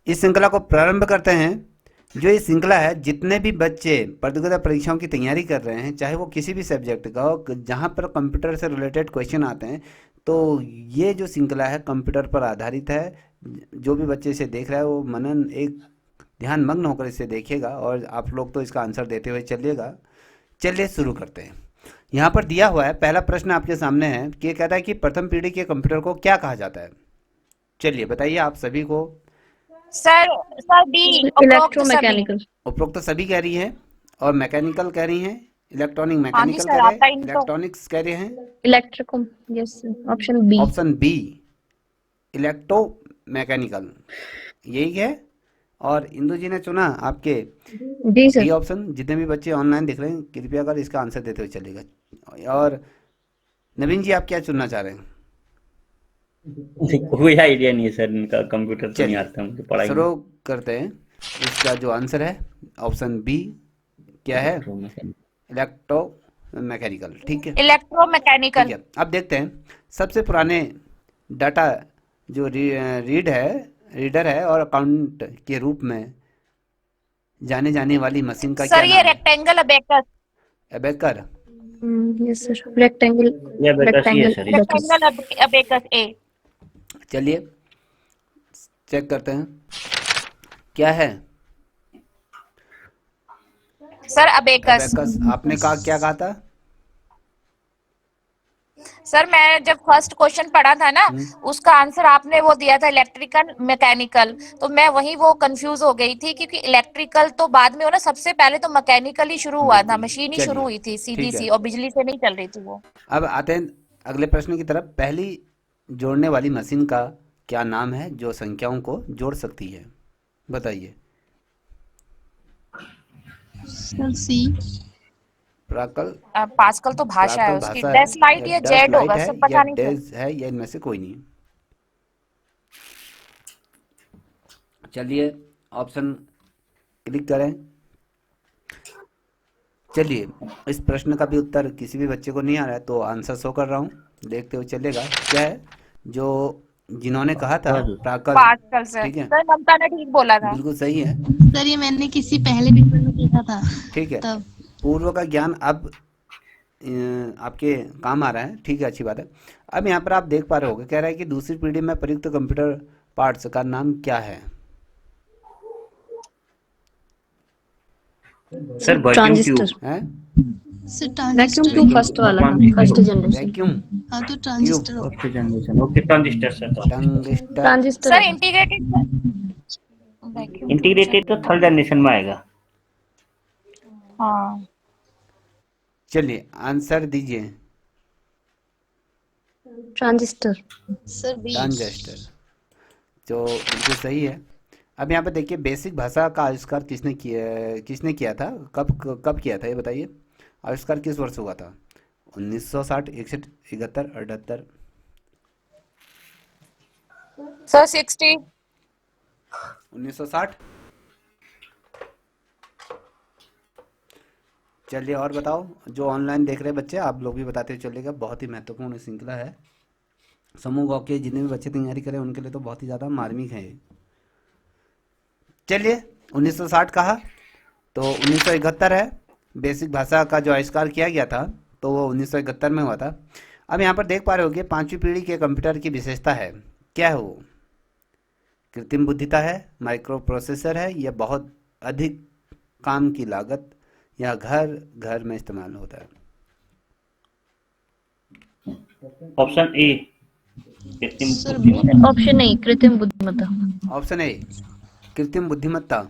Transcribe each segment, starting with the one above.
इस श्रृंखला को प्रारंभ करते हैं। जो ये श्रृंखला है, जितने भी बच्चे प्रतियोगिता परीक्षाओं की तैयारी कर रहे हैं, चाहे वो किसी भी सब्जेक्ट का हो, जहाँ पर कंप्यूटर से रिलेटेड क्वेश्चन आते हैं, तो ये जो श्रृंखला है कंप्यूटर पर आधारित है। जो भी बच्चे इसे देख रहा है वो मनन एक ध्यान मग्न होकर इसे देखेगा और आप लोग तो इसका आंसर देते हुए चलिएगा। चलिए शुरू करते हैं। यहाँ पर दिया हुआ है, पहला प्रश्न आपके सामने है कि ये कहता है कि प्रथम पीढ़ी के कंप्यूटर को क्या कहा जाता है। चलिए बताइए आप सभी को। सर सर डी, उपरोक्त सभी। इलेक्ट्रोमैकेनिकल, उपरोक्त तो सभी कह रही हैं और मैकेनिकल कह रही हैं, इलेक्ट्रॉनिक हाँ जी मैकेनिकल सर, कह रहे हैं, आपका इनको। इलेक्ट्रॉनिक्स कह रहे हैं। Electrical, yes, option B. Option B electromechanical, यही है। और इंदु जी ने चुना आपके जी बी सर। ऑप्शन। जितने भी बच्चे ऑनलाइन देख रहे हैं कृपया कर इसका आंसर देते हुए चलेगा। और नवीन जी आप क्या चुनना चाह रहे हैं? कोई आइडिया नहीं है सर, इनका कंप्यूटर तो नहीं चलिए आता मुझे पढ़ाई में। शुरू करते हैं। इसका जो आंसर है ऑप्शन बी क्या है? Electro mechanical. ठीक है, ठीक इलेक्ट्रोमैकेनिकल। है। अब देखते हैं सबसे पुराने डाटा जो रीडर है और अकाउंट के रूप में जाने जाने वाली मशीन का क्या सर ये नाम है? Rectangle abacus. Abacus. Yes sir, rectangle. ये बेकस ही है rectangle sir. Abacus. Rectangle abacus ए। चलिए चेक करते हैं क्या है। Sir abacus. एबेकस। आपने कहा क्या कहा था? सर मैं जब फर्स्ट क्वेश्चन पढ़ा था ना, उसका आंसर आपने वो दिया था इलेक्ट्रिकल मैकेनिकल, तो मैं वही वो कंफ्यूज हो गई थी, क्योंकि इलेक्ट्रिकल तो बाद में हो ना, सबसे पहले तो मैकेनिकल ही शुरू हुआ था, बिल्कुल। मशीन ही शुरू चलिए हुई थी सीधी ठीक है, सी, और बिजली से नहीं चल रही थी वो। अब आते हैं अगले प्रश्न की तरफ। पहली जोड़ने वाली मशीन का क्या नाम है जो संख्याओं को जोड़ सकती है? बताइए। सर सी। प्राकल। पास्कल तो भाषा है प्राकल उसकी, भाषा है डेसलाइट या या डस जेड लाइट होगा, है सब या पता नहीं सर। डेज है या इनमें से कोई नहीं। चलिए ऑप्शन क्लिक करें। चलिए इस प्रश्न का भी उत्तर किसी भी बच्चे को नहीं आ रहा है तो आंसर शो कर रहा हूँ, देखते हुए चलेगा। क्या है जो जिन्होंने कहा था? प्राकल। पास्कल से ठीक है, सर, ममता ने ठीक बोला था। बिल्कुल सही है। सर ये मैंने किसी पहले पेपर में देखा था ठीक है, तब। पूर्व का ज्ञान अब आपके काम आ रहा है। ठीक है, अच्छी बात है। अब यहाँ पर आप देख पा रहे होगे, कह रहा है कि दूसरी पीढ़ी में प्रयुक्त कंप्यूटर पार्ट्स का नाम क्या है? Sir vacuum transistor. ट्यूब। हैं? Sir vacuum transistor. Tube first वाला था, फर्स्ट जनरेशन। वैक्यूम हाँ तो ट्यूब, ट्रांजिस्टर होगा। First generation, okay transistor sir, transistor. Transistor. Transistor sir होगा। इंटीग्रेटेड वैक्यूम ट्यूब इंटीग्रेटेड तो थर्ड जनरेशन में आएगा। हाँ। चलिए आंसर दीजिए। ट्रांजिस्टर। Sir B. ट्रांजिस्टर, तो बिल्कुल सही है। अब यहाँ पे देखिए, बेसिक भाषा का आविष्कार किसने किया था? कब किया था ये बताइए। आविष्कार किस वर्ष हुआ था? 1960, 61, 71, 78? सर 60। 1960। चलिए और बताओ, जो ऑनलाइन देख रहे बच्चे, आप लोग भी बताते चलिएगा। बहुत ही महत्वपूर्ण श्रृंखला है। समूह ग के जितने भी बच्चे तैयारी करें उनके लिए तो बहुत ही ज़्यादा मार्मिक है ये। चलिए 1960 कहा तो 1971 है। बेसिक भाषा का जो आविष्कार किया गया था तो वो 1971 में हुआ था। अब यहाँ पर देख पा रहे हो कि पांचवी पीढ़ी के कंप्यूटर की विशेषता है, क्या है वो? कृत्रिम बुद्धिता है, माइक्रो प्रोसेसर है, या बहुत अधिक काम की लागत, या घर घर में इस्तेमाल होता है? ऑप्शन ए, कृत्रिम सर बुद्धिमत्ता। ऑप्शन ए, कृत्रिम बुद्धिमत्ता। ऑप्शन ए कृत्रिम बुद्धिमत्ता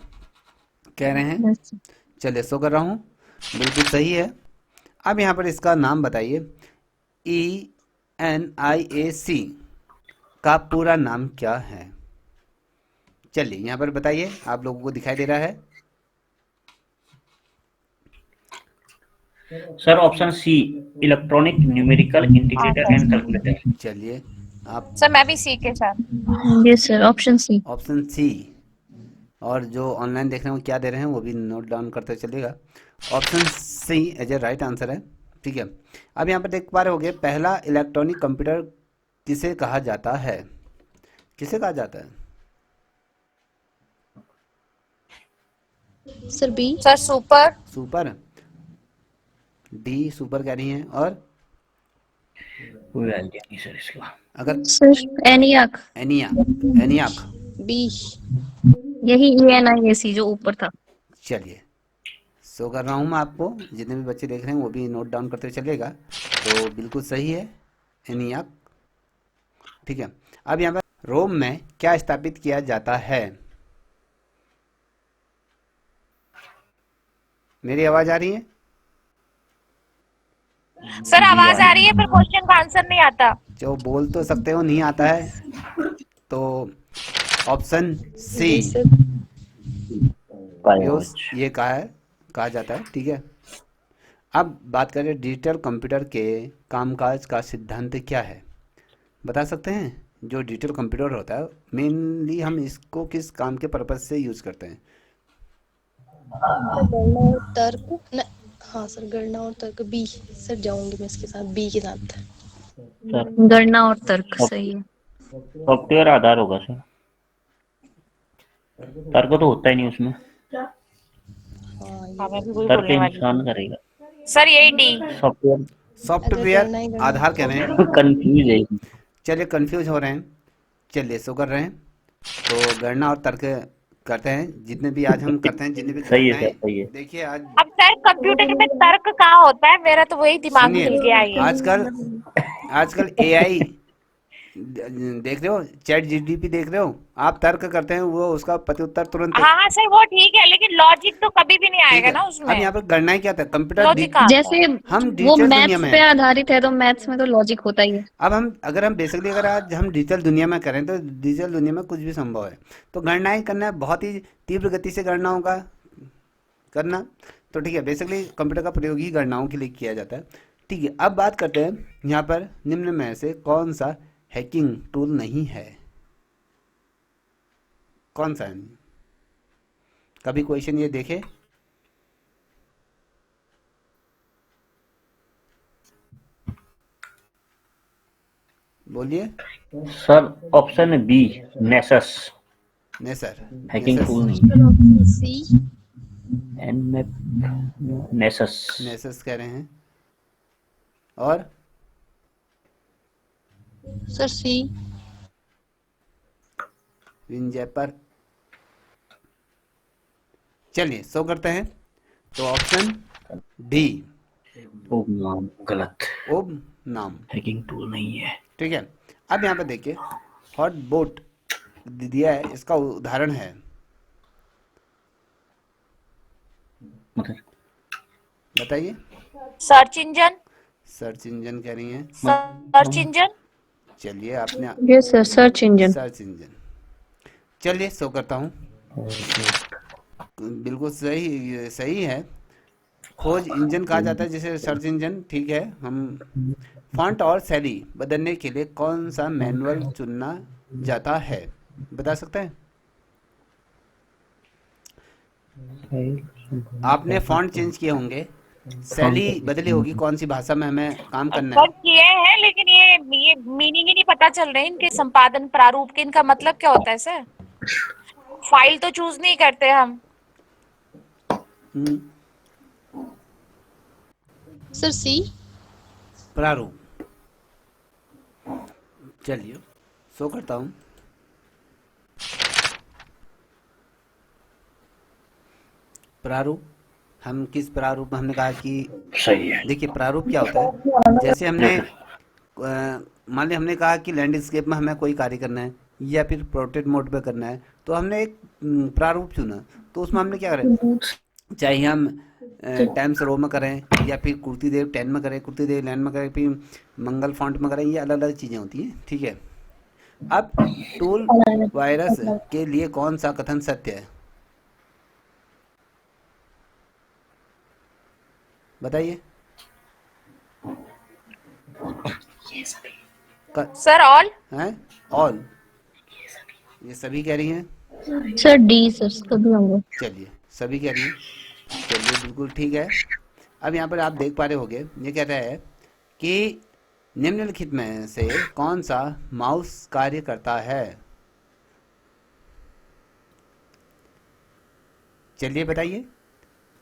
कह रहे हैं। Yes. चलिए सो कर रहा हूँ, बिल्कुल सही है। अब यहाँ पर इसका नाम बताइए। ENIAC का पूरा नाम क्या है? चलिए यहाँ पर बताइए, आप लोगों को दिखाई दे रहा है। Sir option C, electronic numerical integrator and calculator. चलिए आप सर मैं भी सी के साथ। Yes sir, option C. Option C, और जो ऑनलाइन देख रहे हैं वो क्या दे रहे हैं वो भी नोट डाउन करते चलिएगा। Option C as a right answer है। ठीक है, अब यहाँ पर देख पा रहे होगे, पहला इलेक्ट्रॉनिक कंप्यूटर किसे कहा जाता है? किसे कहा जाता है? Sir B. Sir super. Super, D super कह रही हैं। और कोई आइडिया नहीं सर इसका। अगर सर एनियाक। एनिया, एनियाक, बी। यही ENIAC जो ऊपर था। चलिए शो कर रहा हूँ मैं आपको, जितने भी बच्चे देख रहे हैं वो भी नोट डाउन करते हुए चलिएगा। तो बिल्कुल सही है, एनियाक। ठीक है, अब यहाँ पर रोम में क्या स्थापित किया जाता है? मेरी आवाज आ रही है? सर आवाज आ रही है पर क्वेश्चन का आंसर नहीं आता। जो बोल तो सकते हो, नहीं आता है, तो ऑप्शन सी बी सर। योस ये कहा जाता है। ठीक है, अब बात करें डिजिटल कंप्यूटर के कामकाज का सिद्धांत क्या है, बता सकते हैं? जो डिजिटल कंप्यूटर होता है मेनली हम इसको किस काम के पर्पज से यूज करते हैं? गणना और तर्क न, हाँ सर गणना और तर्क बी। सर जाऊंगी मैं इसके साथ, बी के साथ। सर गणना और तर्क सही है। सॉफ्टवेयर आधार होगा सर, तर्क तो होता ही नहीं उसमें, हाँ ये हाँ मैं भी वही तर्क बोलने वाली इंसान थी। करेगा। सर यही डी। सॉफ्टवेयर अगर सॉफ्टवेयर गणना ही गणना आधार कह रहे हैं। कंफ्यूज है। चलिए कंफ्यूज हो रहे हैं, चलिए सो कर रहे हैं। तो गणना और तर्क करते हैं, जितने भी आज हम करते हैं, जितने भी सही है सर, गणनाएं, सही है। देखिए आज अब सर कंप्यूटर में तर्क कहाँ होता है, मेरा तो वही दिमाग सुनिए, हिल गया ये। आजकल एआई देख रहे हो, चैट जीडीपी देख रहे हो, आप तर्क करते हैं वो उसका प्रत्युत्तर तुरंत। हाँ हाँ सर वो ठीक है, लेकिन लॉजिक तो कभी भी नहीं ठीक आएगा है, ना अब उसमें। यहाँ पर गणनाएं क्या था, कंप्यूटर लॉजिक कहाँ आता है? जैसे हम वो डिजिटल दुनिया मैथ्स में पे हैं। आधारित है तो मैथ्स में तो लॉजिक होता ही है। अब हम अगर हम बेसिकली अगर आज हम डिजिटल दुनिया में करें तो डिजिटल दुनिया में कुछ भी संभव है। तो गणनाएं करना बहुत ही तीव्र गति से गणनाओं का करना, तो ठीक है, बेसिकली कंप्यूटर का प्रयोग ही गणनाओं के लिए किया जाता है। ठीक है, अब बात करते हैं यहाँ पर निम्न में से कौन सा हैकिंग टूल नहीं है? कौन सा है? कभी क्वेश्चन ये देखे? बोलिए। सर ऑप्शन बी नेसस, नेसर, हैकिंग टूल नहीं, ऑप्शन सी। नेसस। नेसस कह रहे हैं। और सर सी। विंजेपर। चलिए सो करते हैं, तो ऑप्शन डी ओ नाम गलत, ओब नाम, हैकिंग टूल नहीं है। ठीक है। अब यहाँ पर देखिए हॉट बोट दिया है, इसका उदाहरण है, मतलब बताइए। Search engine. सर्च इंजन कह रही हैं। Search engine. चलिए आपने yes sir search engine. Search engine, चलिए शो करता हूँ, बिल्कुल सही सही है। खोज इंजन कहा जाता है जिसे सर्च इंजन, ठीक है। हम फॉन्ट और शैली बदलने के लिए कौन सा मैनुअल चुनना जाता है, बता सकते हैं? आपने फॉन्ट चेंज किए होंगे, शैली बदली होगी, कौन सी भाषा में हमें काम करना है। सर किए हैं लेकिन ये मीनिंग ही नहीं पता चल रहे इनके, संपादन प्रारूप के इनका मतलब क्या होता है सर? फाइल तो चूज नहीं करते हम। हम्म, सर सी। प्रारूप। चलिए शो करता हूँ, प्रारूप। हम किस प्रारूप में, हमने कहा कि सही है। देखिए प्रारूप क्या होता है, जैसे हमने मान लिया हमने कहा कि लैंडस्केप में हमें कोई कार्य करना है या फिर पोर्ट्रेट मोड पे करना है, तो हमने एक प्रारूप चुना। तो उसमें हमने क्या करें, चाहे हम टाइम्स रो में करें या फिर कुर्ती देव 10 में करें, कुर्ती देव लैंड में करें, फिर मंगल फॉन्ट में करें, ये अलग अलग चीज़ें होती हैं, ठीक है। अब टूल वायरस के लिए कौन सा कथन सत्य है, बताइए। Sir all. हैं ऑल, ये सभी कह रही हैं। सर डी सर सभी होंगे। चलिए सभी कह रही हैं, चलिए बिल्कुल ठीक है। अब यहाँ पर आप देख पा रहे होंगे, ये कहता है कि निम्नलिखित में से कौन सा माउस कार्य करता है, चलिए बताइए।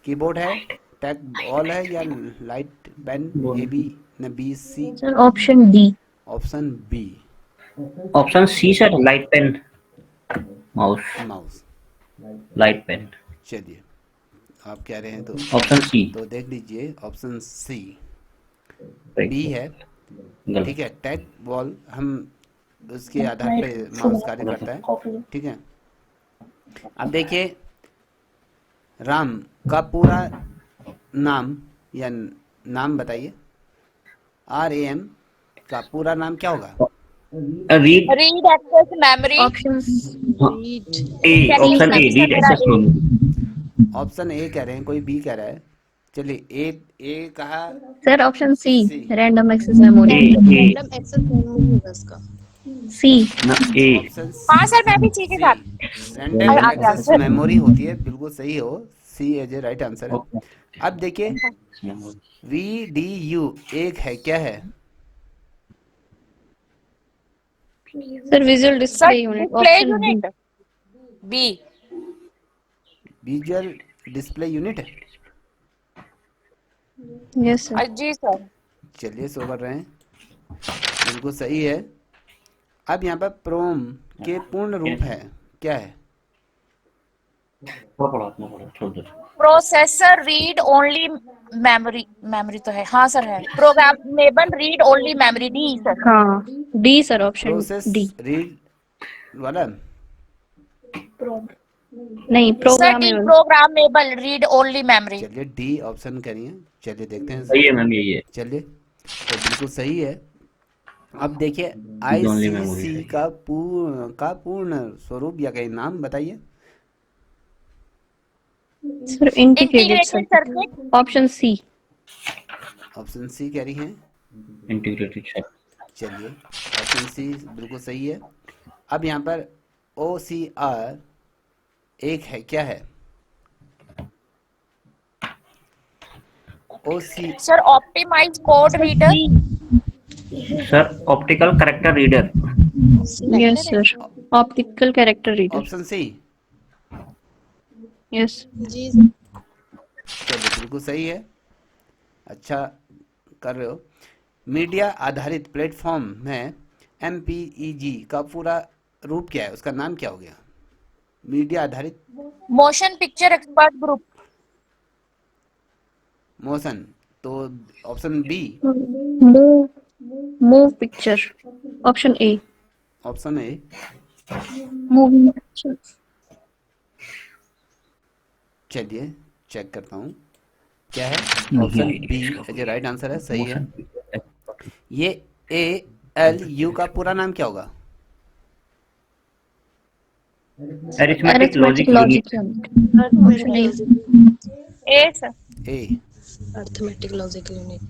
कीबोर्ड है, टैग बॉल है, या लाइट पेन? ए बी न B C? Sir option D. Option B option C sir, light pen, mouse, mouse. Light pen. चलिए आप कह रहे हैं तो ऑप्शन सी देख लीजिए, ऑप्शन सी राइट, बी है। गलत। ठीक है, टैग बॉल हम उसके आधार पे माउस कार्य करता है। ठीक है, अब देखिए राम का पूरा नाम या नाम बताइए। RAM का पूरा नाम क्या होगा? Read read access memory. Option read A, option A, read access memory. Option A कह रहे हैं, कोई बी कह रहा है। चलिए ए कहा। Sir option C, C. Random access memory. A A random access memory होगा इसका। सी। ना ए, ऑप्शन हाँ सर, मैं भी सी के साथ। रैंडम आ गया एक्सेस सर। मेमोरी होती है, बिल्कुल सही हो। C as a right answer है। ओके, अब देखिए VDU एक है, क्या है? Sir visual sir display unit, display option B. Unit B. Visual display unit. Yes sir. जी सर। चलिए सो कर रहे हैं, बिल्कुल सही है। अब यहाँ पर प्रोम के पूर्ण रूप है, क्या है? थोड़ा पढ़ा, इतना पढ़ा, छोड़ दो। Processor read only memory. Memory तो है, हाँ सर है। Programmable read only memory, D sir. हाँ D sir, option process D. Read वाला। नहीं, sir D, programmable. Programmable read only memory. चलिए डी ऑप्शन करिए, चलिए देखते हैं। सही है मैम, यही है। चलिए तो बिल्कुल सही है। अब देखिए Read only memory ICC है। का पूर्ण स्वरूप या कहीं नाम बताइए। Sir integrated integrated circuit, circuit. Option C. Option C कह रही हैं। Integrated circuit. चलिए ऑप्शन सी बिल्कुल सही है। अब यहाँ पर OCR एक है, क्या है? OC sir optimize code reader. Sir optical character reader. Yes sir, optical character reader. Option C. Yes. जी चलिए बिल्कुल सही है, अच्छा कर रहे हो। मीडिया आधारित प्लेटफॉर्म में MPEG का पूरा रूप क्या है, उसका नाम क्या हो गया? मीडिया आधारित motion picture expert group. Motion, तो option B. Move picture, option A. Option A. Moving picture. चलिए चेक करता हूँ क्या है। Option B as a right answer है, सही है। ये ALU का पूरा नाम क्या होगा? Arithmetic logic logic unit. Option A. A sir. A. Arithmetic logic unit.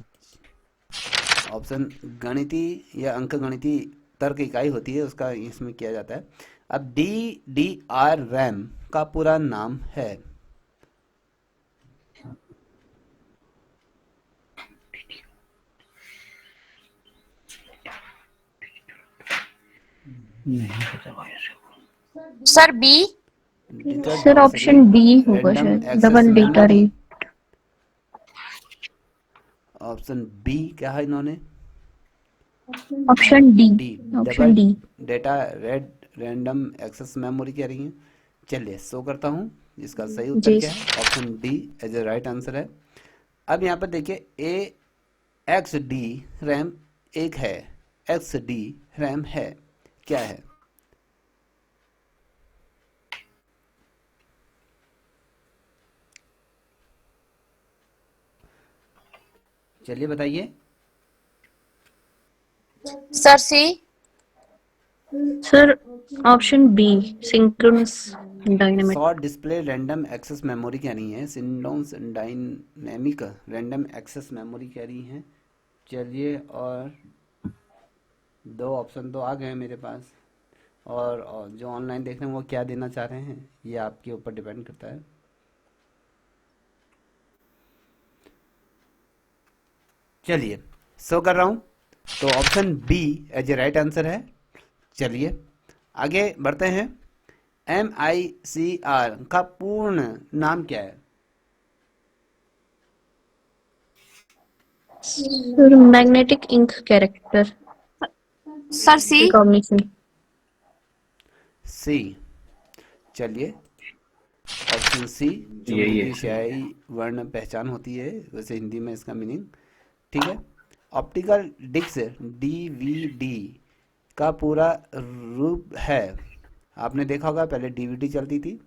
Option गणितीय या अंक गणितीय तर्क इकाई होती है, उसका इसमें किया जाता है। अब DDR RAM का पूरा नाम है। Sir B. Sir option D होगा शायद, double data rate. Option B क्या है इन्होंने? Option D. D, option D. Data random access memory कह रही हैं। चलिए शो करता हूँ इसका सही उत्तर जी। क्या है। Option D as a right answer है। अब यहाँ पर देखिए AXD रैम एक है, XD रैम है, क्या है? चलिए बताइए। Sir C. Sir option B, synchronous dynamic. Short display random access memory कह रही हैं, synchronous dynamic random access memory कह रही हैं। चलिए और दो ऑप्शन तो आ गए हैं मेरे पास, और जो ऑनलाइन देख रहे हैं वो क्या देना चाह रहे हैं ये आपके ऊपर डिपेंड करता है। चलिए शो कर रहा हूँ, तो option B as a right answer है। चलिए आगे बढ़ते हैं। MICR का पूर्ण नाम क्या है? Sir, magnetic ink character sir C. recognition. C. चलिए, ऑप्शन सी, यही चुंबकीय है। स्याही वर्ण पहचान होती है, वैसे हिंदी में इसका मीनिंग। ठीक है। ऑप्टिकल डिस्क डीवीडी का पूरा रूप है, आपने देखा होगा पहले डीवीडी चलती थी,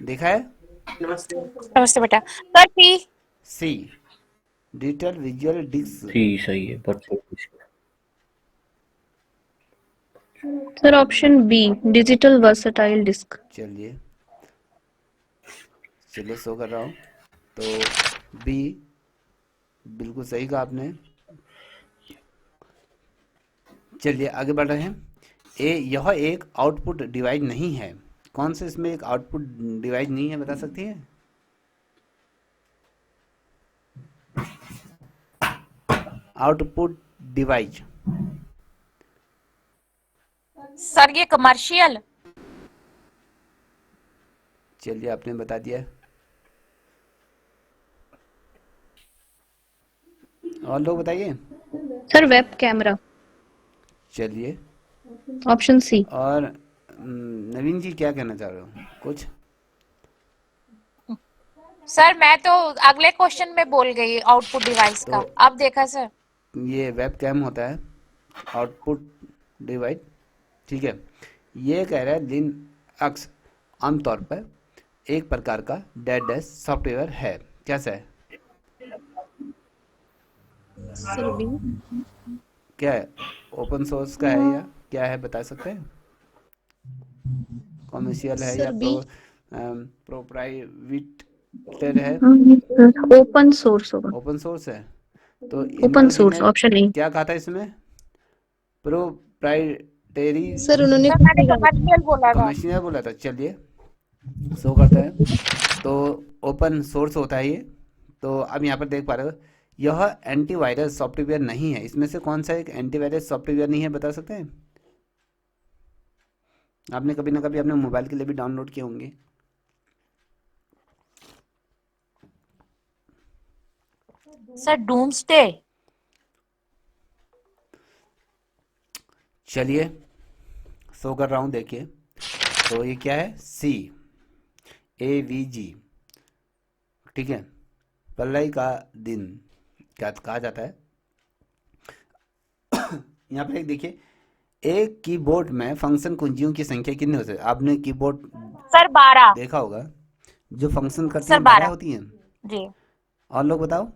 देखा है। नमस्ते बेटा। सर सी। सी, डिजिटल विजुअल डिस्क। सी सही है, but Sir, option B, digital versatile disk. चलिए चलिए शो कर रहा हूँ, तो बी बिल्कुल सही कहा आपने। चलिए आगे बढ़ रहे हैं। यह एक आउटपुट डिवाइस नहीं है, कौन से इसमें एक आउटपुट डिवाइस नहीं है, बता सकती है। Output device. सर ये कमर्शियल। चलिए आपने बता दिया। और लोग बताइए। Sir, web camera. चलिए, Option C. और नवीन जी क्या कहना चाह रहे हो कुछ। सर मैं तो अगले क्वेश्चन में बोल गई आउटपुट डिवाइस का, तो अब देखा सर। ये वेब कैम होता है आउटपुट डिवाइस। ठीक है, ये कह रहा है लिनक्स आमतौर पर एक प्रकार का डैश सॉफ्टवेयर है, कैसा है, सर बी। क्या है, ओपन सोर्स का है या क्या है, बता सकते हैं। कमर्शियल है या सर बी। प्रोप्राइवेटर है। Open source होगा. ओपन सोर्स है, तो Open इंदर जी sourस ने option A. क्या कहा था इसमें, प्रोप्राइटरी सर उन्होंने सर मैंने कमर्शियल बोला था। कमर्शियल बोला था। चलिए शो करते हैं, तो ओपन सोर्स होता है ये। तो अब यहाँ पर देख पा रहे हो, यह एंटीवायरस सॉफ्टवेयर नहीं है, इसमें से कौन सा एक एंटीवायरस सॉफ्टवेयर नहीं है, बता सकते हैं। आपने कभी ना कभी अपने मोबाइल के लिए भी डाउनलोड किए होंगे। Sir doomsday. चलिए शो कर रहा हूँ, देखिए तो ये क्या है, सी, AVG। ठीक है, प्रलय का दिन क्या कहा जाता है। यहाँ पर एक देखिए, एक कीबोर्ड में फंक्शन कुंजियों की संख्या कितनी होती है, आपने कीबोर्ड सर 12। देखा होगा, जो फंक्शन करती सर हैं 12 12 होती हैं। जी। और लोग बताओ।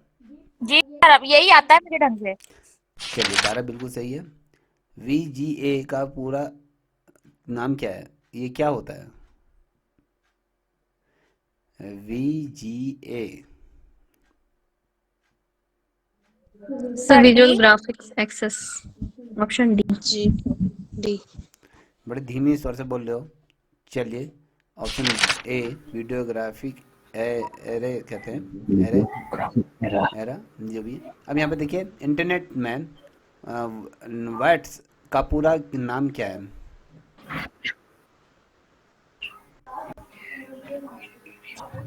जी सर अब यही आता है मेरे ढंग से। चलिए 12 बिल्कुल सही है। VGA का पूरा नाम क्या है, ये क्या होता है, VGA। Sir, sir visual D. graphics access. Option D. G D. बड़े धीमी स्वर से बोल रहे हो। चलिए ऑप्शन A, वीडियोग्राफिक एरे कहते हैं, एरे मेरा एरा जो भी है। अब यहाँ पे देखिए, इंटरनेट में वर्ड्स का पूरा नाम क्या है,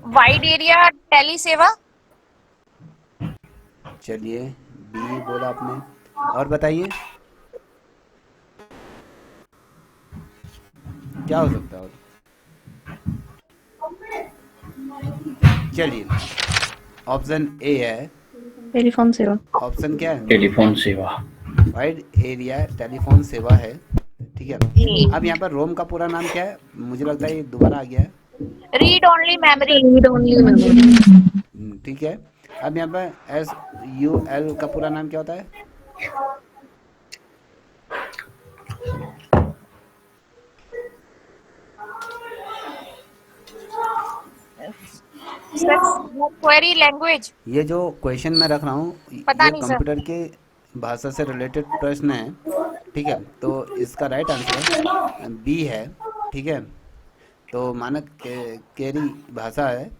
वाइड एरिया टेली सेवा। चलिए B बोला आपने, और बताइए क्या हो सकता है। और चलिए ऑप्शन A है, Telephone सेवा. ऑप्शन क्या है, टेलीफोन सेवा। वाइड एरिया टेलीफोन सेवा है। ठीक है, जी। अब यहाँ पर रोम का पूरा नाम क्या है, मुझे लगता है ये दोबारा आ गया है। Read only memory. Read only memory. ठीक है, अब यहाँ पर SUL का पूरा नाम क्या होता है, सर क्वेरी लैंग्वेज। ये जो क्वेश्चन मैं रख रहा हूँ पता ये नहीं सर। कंप्यूटर के भाषा से रिलेटेड प्रश्न है। ठीक है, तो इसका राइट आंसर B है। ठीक है, तो मानक केरी भाषा है।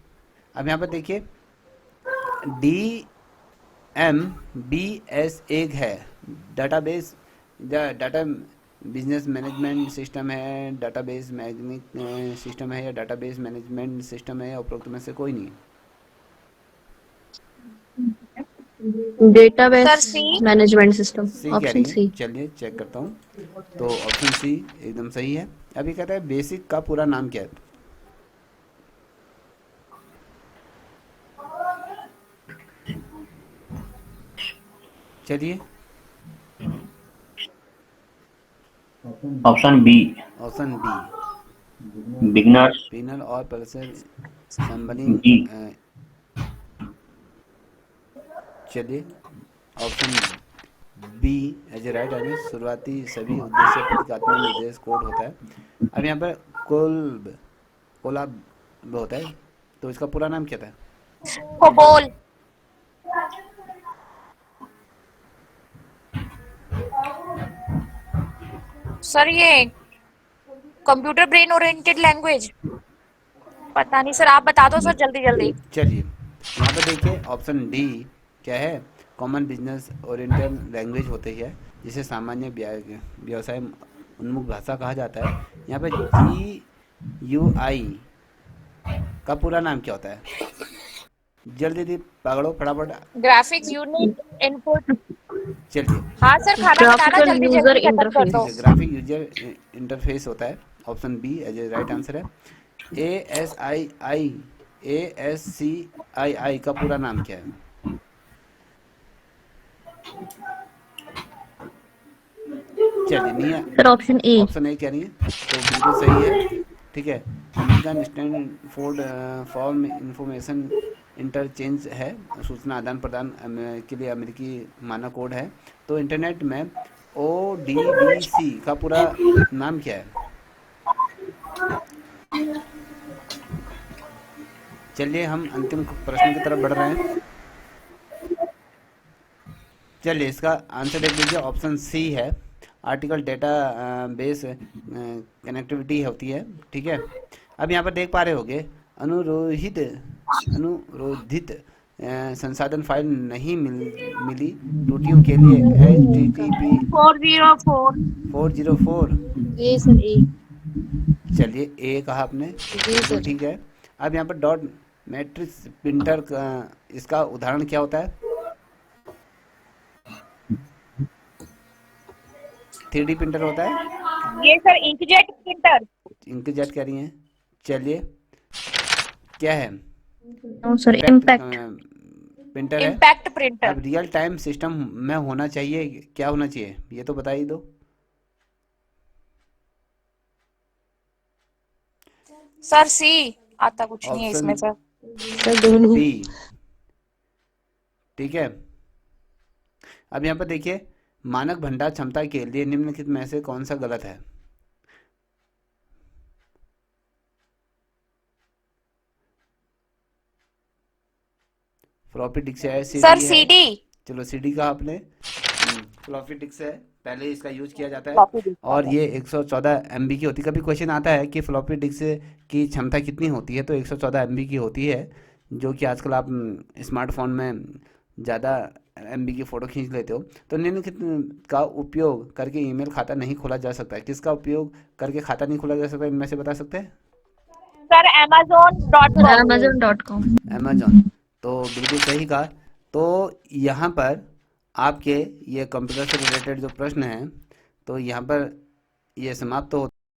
अब यहाँ पर देखिए, DMBS एक है, database data business management system है, डाटाबेस मैनेजमेंट सिस्टम है, या डाटाबेस मैनेजमेंट सिस्टम है, या उपरोक्त में से कोई नहीं। सर डेटाबेस सी। मैनेजमेंट सिस्टम, सी कह रही ऑप्शन है, सी। चलिए चेक करता हूँ। तो ऑप्शन सी एकदम सही है। अभी कहता है बेसिक का पूरा नाम क्या है? चलिए option B, option B, beginners. Beginner और प्रोफेसर संबलिंग। जी। चलिए option B as a right answer. शुरुआती सभी उद्देश्य प्रतीकात्मक निर्देश कोड होता है। अब यहाँ पर कोलाब होता है, तो इसका पूरा नाम क्या था? कोबोल। सर ये कंप्यूटर ब्रेन ओरिएंटेड लैंग्वेज, पता नहीं सर, आप बता दो सर जल्दी जल्दी। चलिए यहाँ पर देखिए ऑप्शन डी क्या है? कॉमन बिजनेस ओरिएंटेड लैंग्वेज होती है, जिसे सामान्य व्यवसाय उन्मुख भाषा कहा जाता है। यहाँ पर GUI का पूरा नाम क्या होता है? जल्दी जल्दी पकड़ो फटाफट। Graphics unit input. चलिए हाँ सर, खाना बनाना ग्राफिकल जल्दी यूजर जल्दी खत्म कर दो। इंटरफेस। ग्राफिक यूजर इंटरफेस होता है। Option B as a right answer है। ASCII का पूरा नाम क्या है? चलिए नहीं है, sir option A. Option A कह रही है, तो बिल्कुल सही है। ठीक है, American standard form information interchange है, सूचना आदान प्रदान के लिए अमेरिकी मानक कोड है। तो इंटरनेट में ODBC का पूरा नाम क्या है? चलिए हम अंतिम प्रश्न की तरफ बढ़ रहे हैं। चलिए इसका आंसर देख लीजिए, ऑप्शन सी है। आर्टिकल डेटा बेस कनेक्टिविटी होती है। ठीक है, अब यहाँ पर देख पा रहे होगे अनुरोधित संसाधन फाइल नहीं मिली त्रुटियों के लिए HTTP 404। 404। ए सर ए। चलिए ए कहा आपने, जी बिल्कुल सर। ठीक है। अब यहाँ पर डॉट मैट्रिक्स प्रिंटर का इसका उदाहरण क्या होता है? 3D प्रिंटर होता है। ये सर इंकजेट प्रिंटर। इंकजेट कह रही हैं। चलिए क्या है? No sir, impact. प्रिंटर है। Impact printer. अब रियल टाइम सिस्टम में होना चाहिए, क्या होना चाहिए ये तो बता ही दो। सर सी। आता कुछ नहीं है ऑप्शन इसमें सर। सर दोनों। बी। ठीक है, अब यहाँ पर देखिए मानक भंडार क्षमता के लिए निम्नलिखित में से कौन सा गलत है? फ्लॉपी डिस्क है, सर CD है। सीडी। चलो CD का आपने, फ्लॉपी डिस्क है, पहले इसका यूज किया जाता है। फ्लॉपी डिस्क और ये 114 MB की होती है। कभी क्वेश्चन आता है कि फ्लॉपी डिस्क की क्षमता कितनी होती है, तो 114 MB की होती है, जो कि आजकल आप स्मार्टफोन में ज़्यादा MB की फ़ोटो खींच लेते हो। तो निम्नलिखित का उपयोग करके ईमेल खाता नहीं खोला जा सकता है। किसका उपयोग करके खाता नहीं खोला जा सकता, इनमें से बता सकते हैं? Sir amazon.com। amazon.com। अमेजोन, तो बिल्कुल सही कहा। तो यहाँ पर आपके ये कंप्यूटर से रिलेटेड जो प्रश्न हैं, तो यहाँ पर ये समाप्त हो